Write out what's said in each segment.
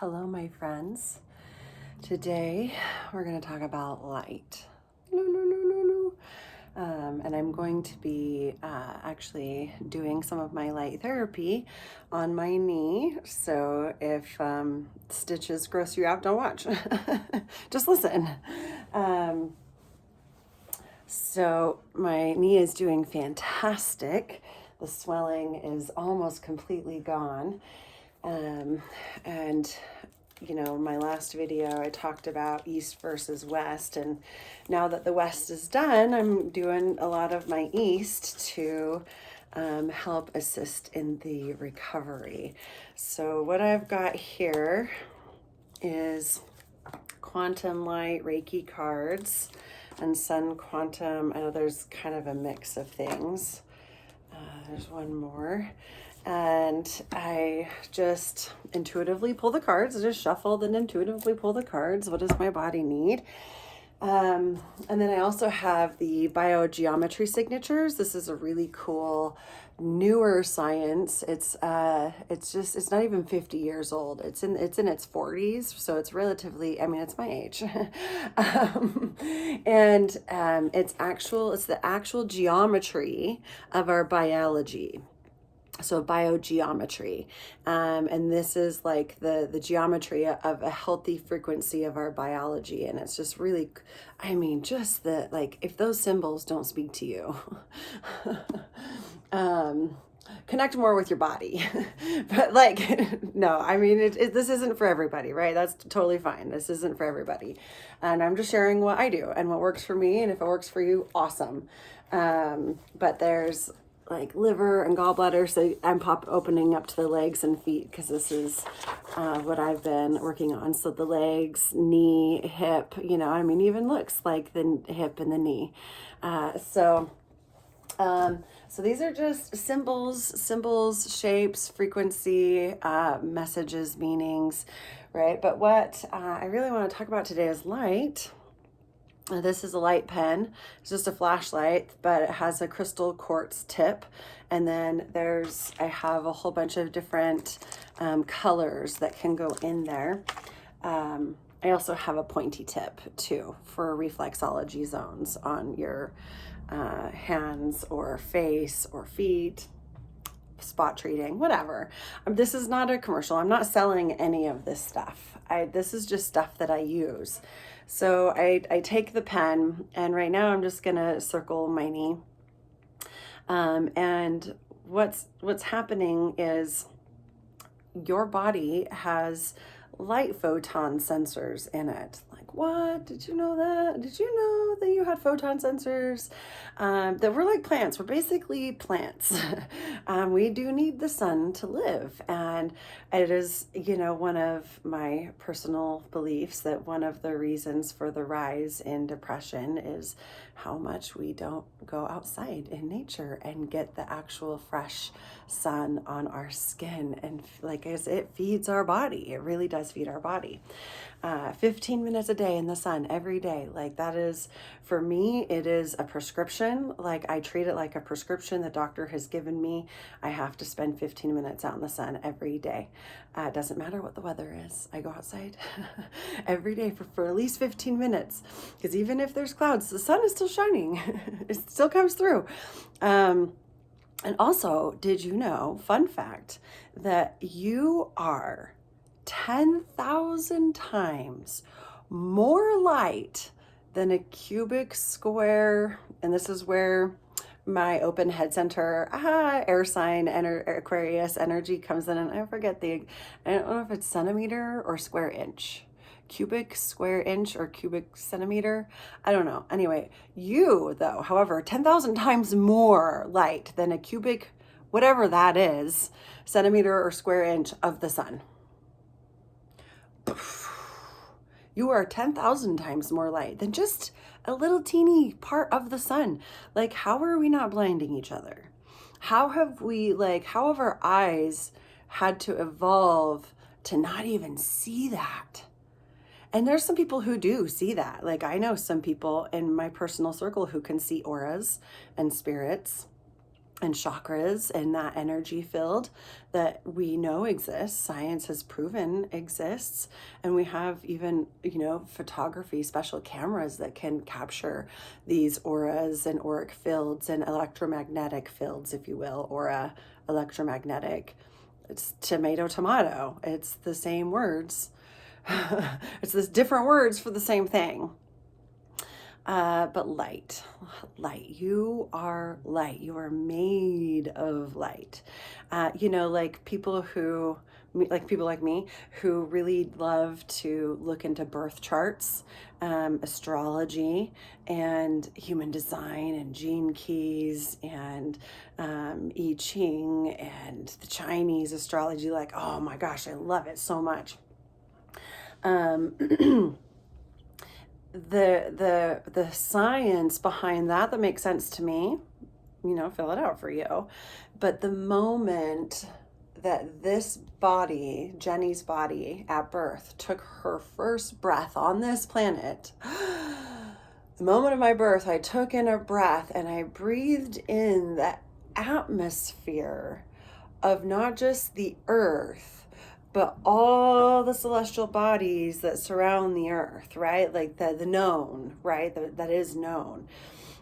Hello, my friends. Today we're going to talk about light. And I'm going to be actually doing some of my light therapy on my knee. So if stitches gross you out, don't watch. Just listen. So my knee is doing fantastic. The swelling is almost completely gone. And you know, my last video I talked about east versus west, and now that the west is done, I'm doing a lot of my east to help assist in the recovery. So what I've got here is Quantum Light Reiki cards and Sun Quantum. I know there's kind of a mix of things. There's one more. And I just intuitively pull the cards. I just shuffled and intuitively pull the cards. What does my body need? And then I also have the biogeometry signatures. This is a really cool newer science. It's not even 50 years old. It's in its 40s, so it's relatively, I mean, it's my age. It's the actual geometry of our biology. So biogeometry, and this is like the geometry of a healthy frequency of our biology. And it's just really, I mean, just the, like, if those symbols don't speak to you, connect more with your body. But like, no, I mean, this isn't for everybody, right? That's totally fine. This isn't for everybody. And I'm just sharing what I do and what works for me. And if it works for you, awesome. But there's like liver and gallbladder, so I'm opening up to the legs and feet because this is what I've been working on. So the legs, knee, hip, you know, I mean, even looks like the hip and the knee. So these are just symbols, shapes, frequency, messages, meanings, right? But what I really want to talk about today is light. This is a light pen. It's just a flashlight, but it has a crystal quartz tip. And then I have a whole bunch of different colors that can go in there. I also have a pointy tip too for reflexology zones on your hands or face or feet, spot treating, whatever. This is not a commercial. I'm not selling any of this stuff. This is just stuff that I use. So I take the pen, and right now I'm just gonna circle my knee. And what's happening is your body has light photon sensors in it. Like, what? Did you know that? Did you know that you had photon sensors? That we're like plants. We're basically plants. We do need the sun to live. And it is, you know, one of my personal beliefs that one of the reasons for the rise in depression is how much we don't go outside in nature and get the actual fresh sun on our skin. And like, as it feeds our body, it really does feed our body. 15 minutes a day in the sun every day. Like, that is, for me, it is a prescription. Like, I treat it like a prescription the doctor has given me. I have to spend 15 minutes out in the sun every day. It doesn't matter what the weather is. I go outside every day for at least 15 minutes. Because even if there's clouds, the sun is still shining. It still comes through. And also, did you know, fun fact, that you are 10,000 times more light than a cubic square? And this is where my open head center, air sign, Aquarius energy comes in. And I don't know if it's centimeter or square inch. Cubic square inch or cubic centimeter. I don't know. Anyway, you though, however, 10,000 times more light than a cubic, whatever that is, centimeter or square inch of the sun. You are 10,000 times more light than just a little teeny part of the sun. Like, how are we not blinding each other? How have our eyes had to evolve to not even see that? And there's some people who do see that. Like, I know some people in my personal circle who can see auras and spirits. and chakras and that energy field that we know exists, science has proven exists. And we have even, photography, special cameras that can capture these auras and auric fields and electromagnetic fields, if you will, aura, electromagnetic. It's tomato, it's the same words. It's this different words for the same thing. But light, you are light. You are made of light. Like people like me who really love to look into birth charts, astrology, and human design, and gene keys, and I Ching, and the Chinese astrology. Like, oh my gosh, I love it so much. The science behind that makes sense to me, fill it out for you. But the moment that this body, Jenny's body at birth, took her first breath on this planet, the moment of my birth, I took in a breath and I breathed in the atmosphere of not just the earth, but all the celestial bodies that surround the earth, right? Like the known, right? That is known.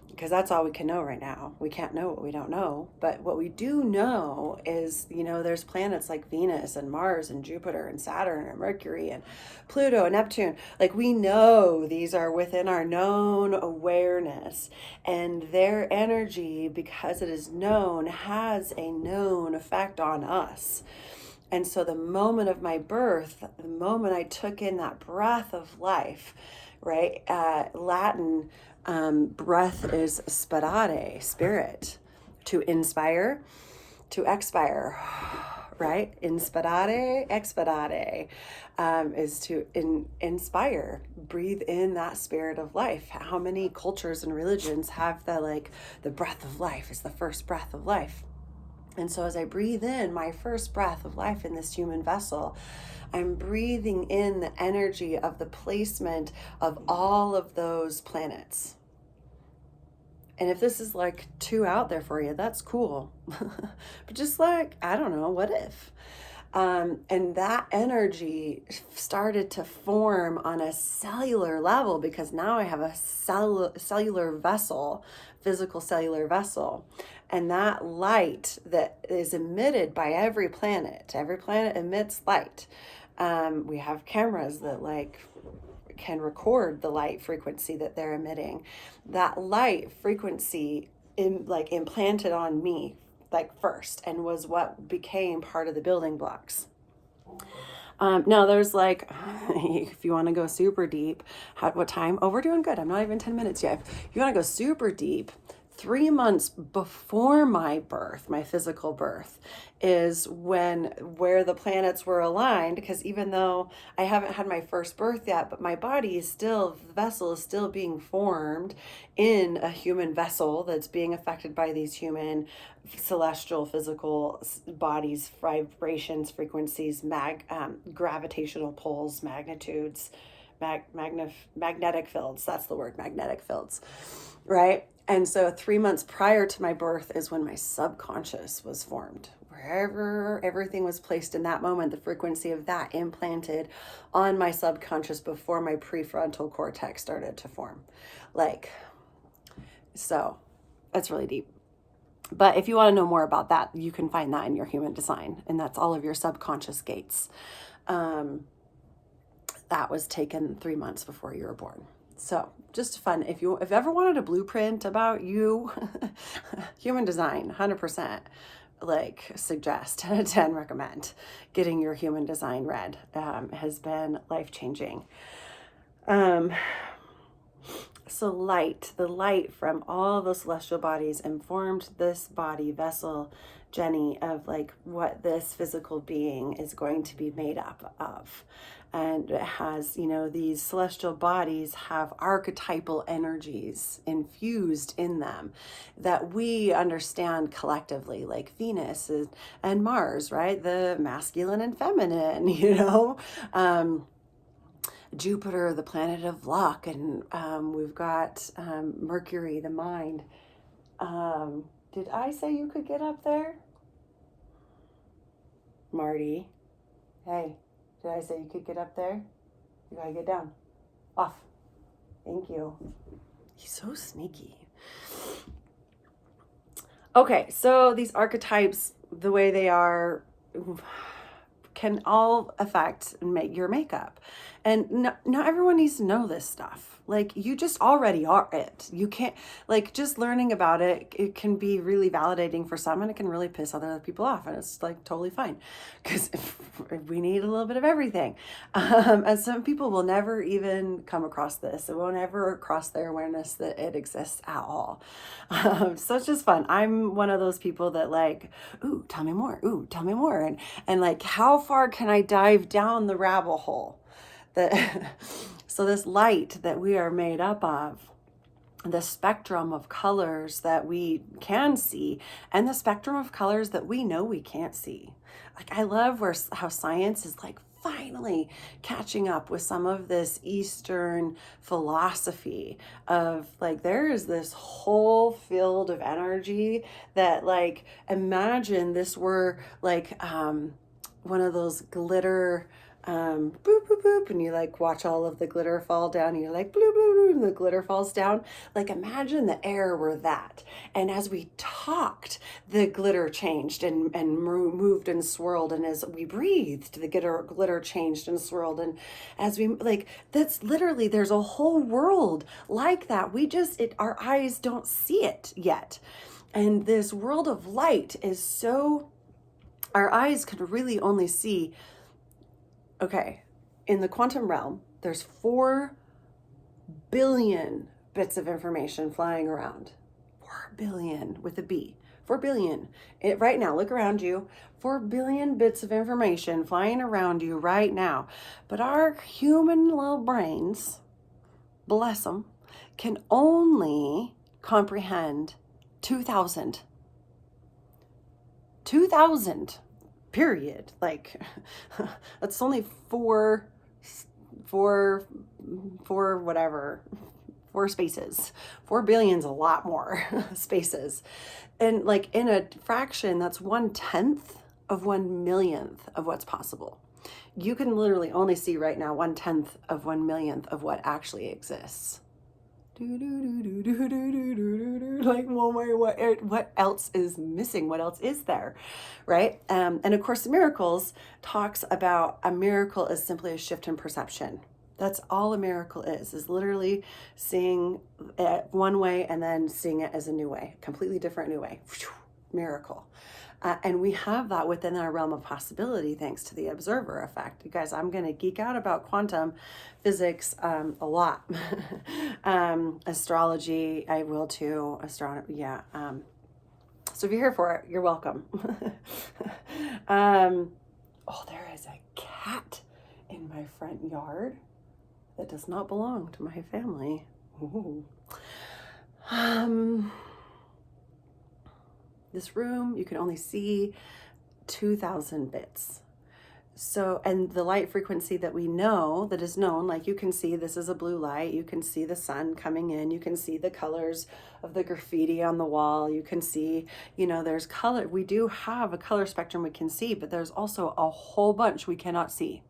Because that's all we can know right now. We can't know what we don't know. But what we do know is, there's planets like Venus and Mars and Jupiter and Saturn and Mercury and Pluto and Neptune. Like, we know these are within our known awareness. And their energy, because it is known, has a known effect on us. And so the moment of my birth, the moment I took in that breath of life, right? Latin breath is spirare, spirit, to inspire, to expire, right? Inspirare, expirare is to inspire, breathe in that spirit of life. How many cultures and religions have the breath of life is the first breath of life? And so as I breathe in my first breath of life in this human vessel, I'm breathing in the energy of the placement of all of those planets. And if this is too out there for you, that's cool. But just I don't know, what if? And that energy started to form on a cellular level, because now I have a cellular vessel, physical cellular vessel. And that light that is emitted by every planet emits light. We have cameras that can record the light frequency that they're emitting. That light frequency implanted on me first, and was what became part of the building blocks. Now there's if you want to go super deep, what time? Oh, we're doing good. I'm not even 10 minutes yet. If you want to go super deep, 3 months before my birth, my physical birth, is where the planets were aligned. Because even though I haven't had my first birth yet, but my body is still, the vessel is still being formed in a human vessel that's being affected by these human celestial physical bodies, vibrations, frequencies, gravitational poles, magnitudes, magnetic fields. That's the word, magnetic fields, right? And so 3 months prior to my birth is when my subconscious was formed. Wherever everything was placed in that moment, the frequency of that implanted on my subconscious before my prefrontal cortex started to form. So that's really deep. But if you want to know more about that, you can find that in your human design. And that's all of your subconscious gates. That was taken 3 months before you were born. So just fun. If you ever wanted a blueprint about you, human design, 100%, suggest, 10 out of 10 recommend getting your human design read. Has been life-changing. So the light from all the celestial bodies informed this body vessel, Jenny, of what this physical being is going to be made up of. And it has, these celestial bodies have archetypal energies infused in them that we understand collectively, like Venus and Mars, right? The masculine and feminine, Jupiter, the planet of luck, and we've got Mercury, the mind. Did I say you could get up there? Marty. Hey, did I say you could get up there? You gotta get down. Off. Thank you. He's so sneaky. Okay, so these archetypes, the way they are, can all affect your makeup. And not everyone needs to know this stuff. Like, you just already are it. You can't, like, just learning about it, it can be really validating for some, and it can really piss other people off. And it's like totally fine, because we need a little bit of everything. And some people will never even come across this. It won't ever cross their awareness that it exists at all. So it's just fun. I'm one of those people that like, ooh, tell me more. Ooh, tell me more. And like, how far can I dive down the rabbit hole? So this light that we are made up of, the spectrum of colors that we can see, and the spectrum of colors that we know we can't see. Like, I love how science is like finally catching up with some of this Eastern philosophy of like, there is this whole field of energy that, like, imagine this were like one of those glitter boop boop boop, and you like watch all of the glitter fall down, and you're like bloop bloop bloop, and the glitter falls down. Like, imagine the air were that, and as we talked, the glitter changed and moved and swirled, and as we breathed, the glitter changed and swirled, and as we, like, that's literally, there's a whole world like that. We just, our eyes don't see it yet. And this world of light is so, our eyes could really only see, okay, in the quantum realm, there's 4 billion bits of information flying around. 4 billion with a B. 4 billion. Right now, look around you. 4 billion bits of information flying around you right now. But our human little brains, bless them, can only comprehend 2,000. 2,000. Period. Like, that's only four whatever, 4 spaces. 4 billion's a lot more spaces. And like, in a fraction, that's 1/10 of 1/1,000,000th of what's possible. You can literally only see right now 1/10 of 1/1,000,000th of what actually exists. Like, well, what else is missing? What else is there, right? And of course, Miracles talks about a miracle is simply a shift in perception. That's all a miracle is literally seeing it one way and then seeing it as a new way, completely different new way. Miracle. And we have that within our realm of possibility thanks to the observer effect. You guys, I'm going to geek out about quantum physics a lot. Astrology, I will too. Astronomy, yeah. So if you're here for it, you're welcome. Oh, there is a cat in my front yard that does not belong to my family. Ooh. This room, you can only see 2,000 bits. So, and the light frequency that we know, that is known, like, you can see this is a blue light, you can see the sun coming in, you can see the colors of the graffiti on the wall, you can see, you know, there's color. We do have a color spectrum we can see, but there's also a whole bunch we cannot see.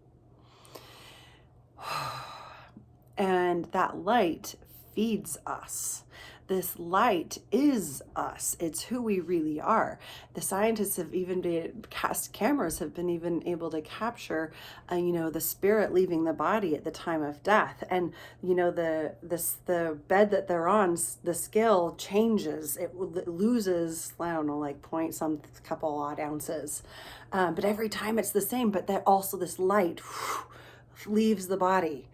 And that light feeds us. This light is us. It's who we really are. The scientists have even cameras have been even able to capture, you know, the spirit leaving the body at the time of death. And, you know, the bed that they're on, the scale changes. It loses, I don't know, like couple odd ounces. But every time it's the same, but that also this light leaves the body.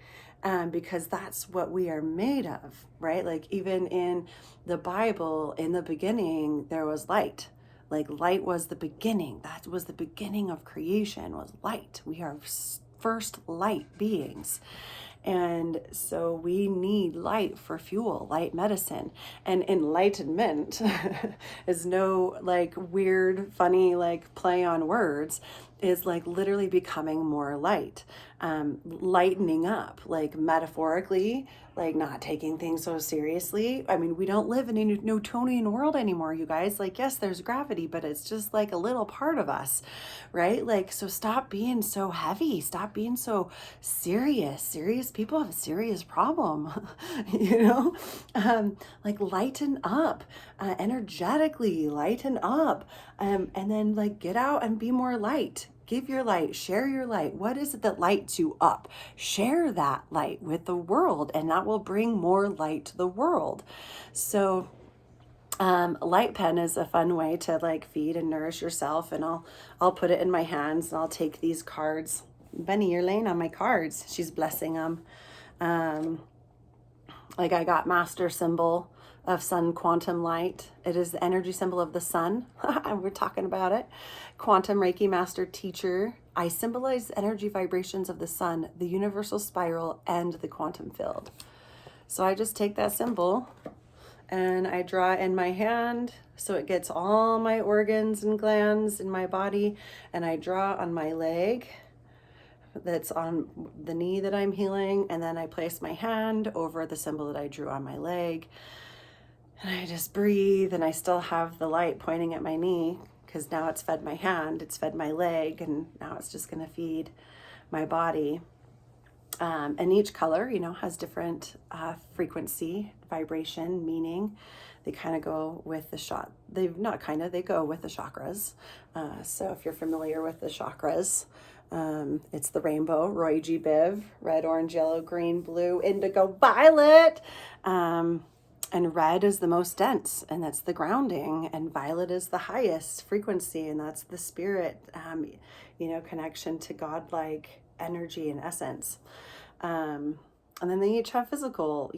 Because that's what we are made of, right? Like, even in the Bible, in the beginning, there was light. Like, light was the beginning. That was the beginning of creation, was light. We are first light beings. And so we need light for fuel, light medicine. And enlightenment is no like weird, funny, like play on words, is like literally becoming more light. lightening up, like metaphorically, like not taking things so seriously. I mean, we don't live in a Newtonian world anymore, you guys. Like, yes, there's gravity, but it's just like a little part of us, right? Like, so stop being so heavy. Stop being so serious. Serious people have a serious problem, you know? Like, lighten up, energetically, lighten up, and then like get out and be more light. Give your light, share your light. What is it that lights you up? Share that light with the world, and that will bring more light to the world. So, light pen is a fun way to like feed and nourish yourself. And I'll put it in my hands, and I'll take these cards. Benny, you're laying on my cards. She's blessing them. Like I got master symbol of sun quantum light. It is the energy symbol of the sun. We're talking about it. Quantum Reiki master teacher. I symbolize energy vibrations of the sun, the universal spiral, and the quantum field. So I just take that symbol and I draw in my hand so it gets all my organs and glands in my body, and I draw on my leg that's on the knee that I'm healing, and then I place my hand over the symbol that I drew on my leg, and I just breathe, and I still have the light pointing at my knee because now it's fed my hand, it's fed my leg, and now it's just going to feed my body. And each color, you know, has different frequency, vibration, meaning. They kind of go with the they go with the chakras. So if you're familiar with the chakras, it's the rainbow, Roy G. Biv, red, orange, yellow, green, blue, indigo, violet. And red is the most dense, and that's the grounding. And violet is the highest frequency, and that's the spirit, connection to godlike energy and essence. And then they each have physical,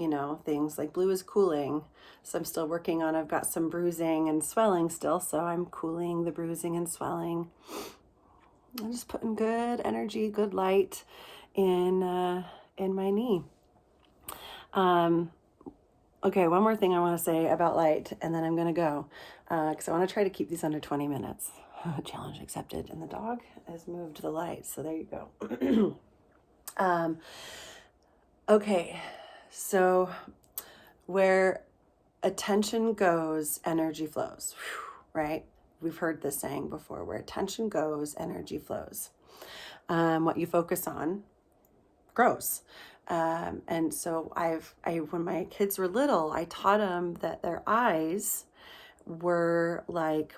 things like blue is cooling. So I'm still working on, I've got some bruising and swelling still. So I'm cooling the bruising and swelling. I'm just putting good energy, good light in my knee. Okay, one more thing I want to say about light, and then I'm going to go, because I want to try to keep these under 20 minutes. Challenge accepted. And the dog has moved the light, so there you go. Okay, so where attention goes, energy flows, right? We've heard this saying before, where attention goes, energy flows. What you focus on grows. And so when my kids were little, I taught them that their eyes were like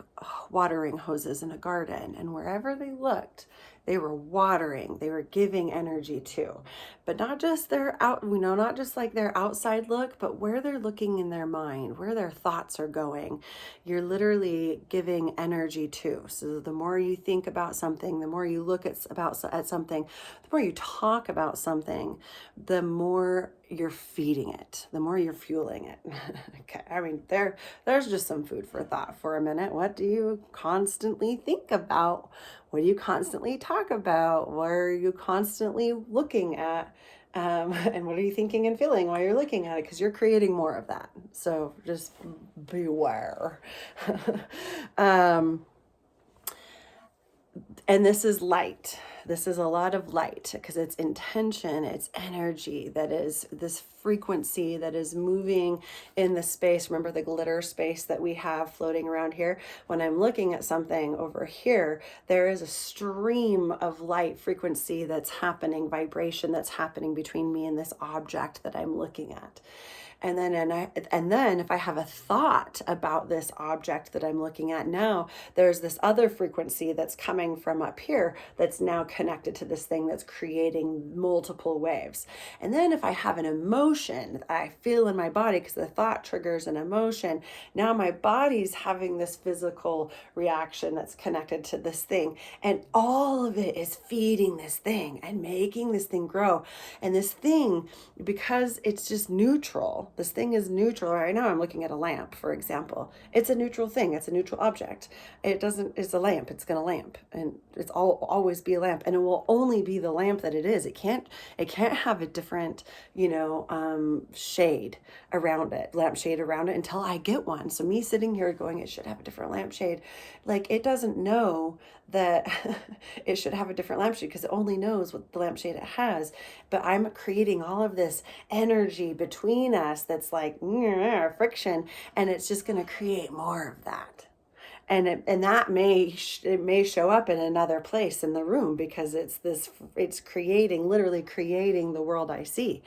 watering hoses in a garden, and wherever they looked, they were watering, they were giving energy to, but not just not just like their outside look, but where they're looking in their mind, where their thoughts are going. You're literally giving energy to. So the more you think about something, the more you look at something, the more you talk about something, the more you're feeding it, the more you're fueling it. Okay, I mean, there's just some food for thought for a minute. What do you constantly think about? What do you constantly talk about? What are you constantly looking at? And what are you thinking and feeling while you're looking at it? Because you're creating more of that. So just beware. And this is light. This is a lot of light because it's intention, it's energy, that is this frequency that is moving in the space. Remember the glitter space that we have floating around here? When I'm looking at something over here, there is a stream of light frequency that's happening, vibration that's happening between me and this object that I'm looking at. And then if I have a thought about this object that I'm looking at now, there's this other frequency that's coming from up here that's now connected to this thing that's creating multiple waves. And then if I have an emotion that I feel in my body, because the thought triggers an emotion, now my body's having this physical reaction that's connected to this thing. And all of it is feeding this thing and making this thing grow. And this thing, because it's just neutral, neutral. This thing is neutral. Right now I'm looking at a lamp, for example. It's a neutral thing. It's a neutral object. It's a lamp. It's going to lamp, and it's always be a lamp, and it will only be the lamp that it is. It can't have a different, shade around it, lampshade around it until I get one. So me sitting here going, it should have a different lampshade. Like, it doesn't know that it should have a different lampshade because it only knows what the lampshade it has. But I'm creating all of this energy between us that's like friction, and it's just going to create more of that. And that it may show up in another place in the room because it's literally creating the world I see.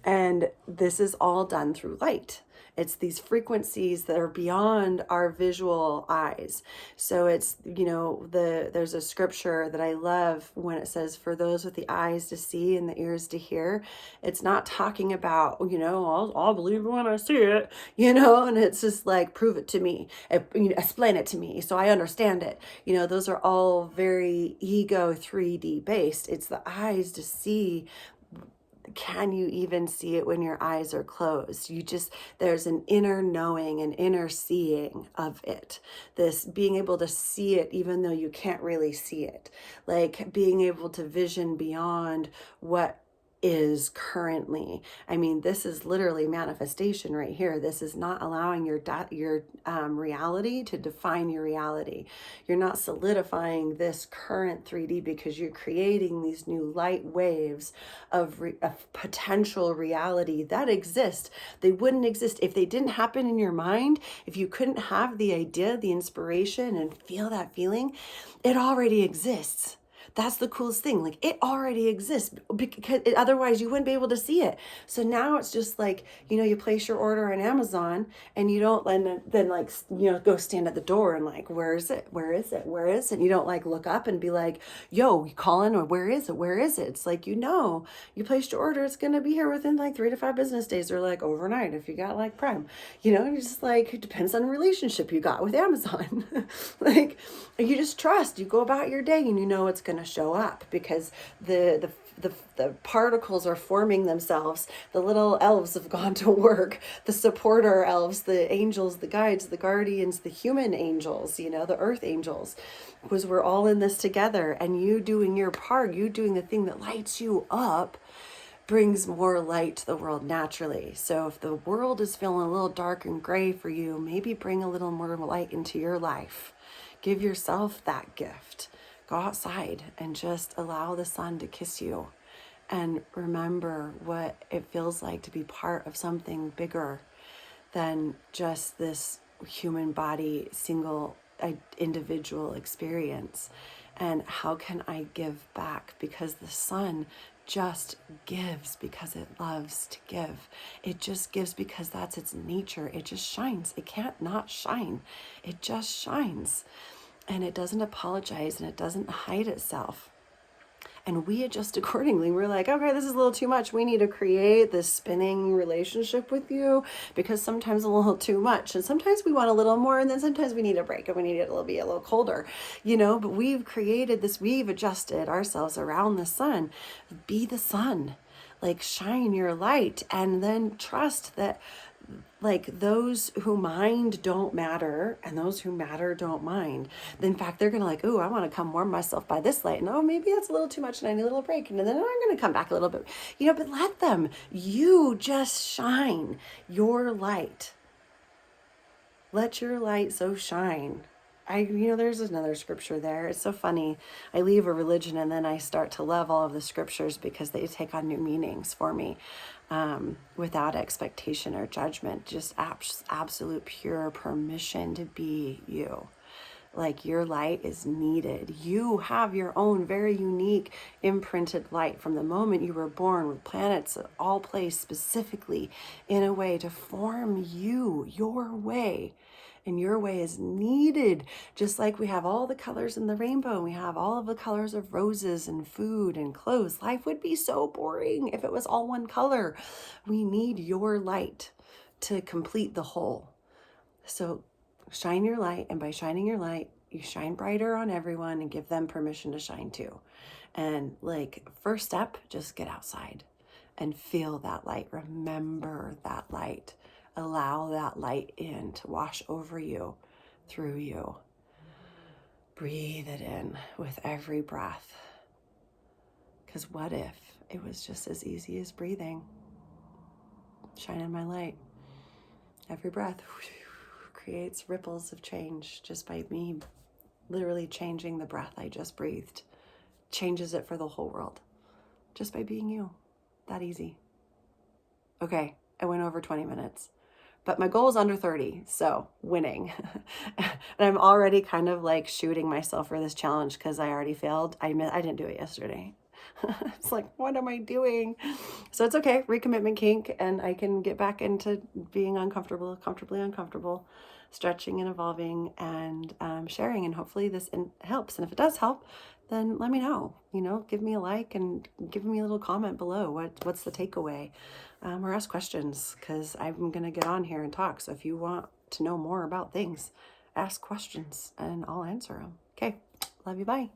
And this is all done through light. It's these frequencies that are beyond our visual eyes. So it's, there's a scripture that I love when it says, for those with the eyes to see and the ears to hear. It's not talking about, I'll believe it when I see it, and it's just like, prove it to me, explain it to me so I understand it. Those are all very ego 3D based. It's the eyes to see. Can you even see it when your eyes are closed? There's an inner knowing, an inner seeing of it. This being able to see it even though you can't really see it. Like being able to vision beyond what is currently. I mean, this is literally manifestation right here. This is not allowing your reality to define your reality. You're not solidifying this current 3D because you're creating these new light waves of potential reality that exist. They wouldn't exist if they didn't happen in your mind. If you couldn't have the idea, the inspiration, and feel that feeling, it already exists. That's the coolest thing. Like, it already exists because otherwise you wouldn't be able to see it. So now it's just like, you place your order on Amazon and you don't then like, go stand at the door and like, where is it? Where is it? Where is it? And you don't like look up and be like, yo, you calling, or where is it? Where is it? It's like, you placed your order. It's going to be here within like 3 to 5 business days or like overnight if you got like Prime, and it's just like, it depends on the relationship you got with Amazon. Like, you just trust, you go about your day and it's going to show up because the particles are forming themselves. The little elves have gone to work, the supporter elves, the angels, the guides, the guardians, the human angels, the earth angels, because we're all in this together. And you doing your part, you doing the thing that lights you up, brings more light to the world naturally. So if the world is feeling a little dark and gray for you, maybe bring a little more light into your life. Give yourself that gift. Go outside and just allow the sun to kiss you, and remember what it feels like to be part of something bigger than just this human body, single individual experience. And how can I give back? Because the sun just gives because it loves to give. It just gives because that's its nature. It just shines. It can't not shine. It just shines. And it doesn't apologize, and it doesn't hide itself. And we adjust accordingly. We're like, okay, this is a little too much. We need to create this spinning relationship with you because sometimes a little too much. And sometimes we want a little more, and then sometimes we need a break and we need it to be a little colder, but we've created this, we've adjusted ourselves around the sun. Be the sun, like shine your light, and then trust that like those who mind don't matter and those who matter don't mind. In fact, they're going to like, oh, I want to come warm myself by this light. And oh, maybe that's a little too much and I need a little break. And then I'm going to come back a little bit, but let them, you just shine your light. Let your light so shine. There's another scripture there. It's so funny. I leave a religion and then I start to love all of the scriptures because they take on new meanings for me, without expectation or judgment, just absolute pure permission to be you. Like, your light is needed. You have your own very unique imprinted light from the moment you were born, with planets all placed specifically in a way to form you, your way. And your way is needed, just like we have all the colors in the rainbow. We have all of the colors of roses and food and clothes. Life would be so boring if it was all one color. We need your light to complete the whole. So shine your light, and by shining your light, you shine brighter on everyone and give them permission to shine too. And like, first step, just get outside. and feel that light. Remember that light. Allow that light in to wash over you, through you. Breathe it in with every breath. Because what if it was just as easy as breathing? Shine in my light. Every breath creates ripples of change just by me literally changing the breath I just breathed. Changes it for the whole world. Just by being you. That easy. Okay, I went over 20 minutes. But my goal is under 30, so winning. And I'm already kind of like shooting myself for this challenge because I already failed. I didn't do it yesterday. It's like, what am I doing? So it's okay, recommitment kink, and I can get back into being uncomfortable, comfortably uncomfortable, stretching and evolving, and sharing, and hopefully this helps. And if it does help, then let me know. Give me a like and give me a little comment below. What's the takeaway? Or ask questions, because I'm gonna get on here and talk. So if you want to know more about things, ask questions and I'll answer them. Okay, love you, bye.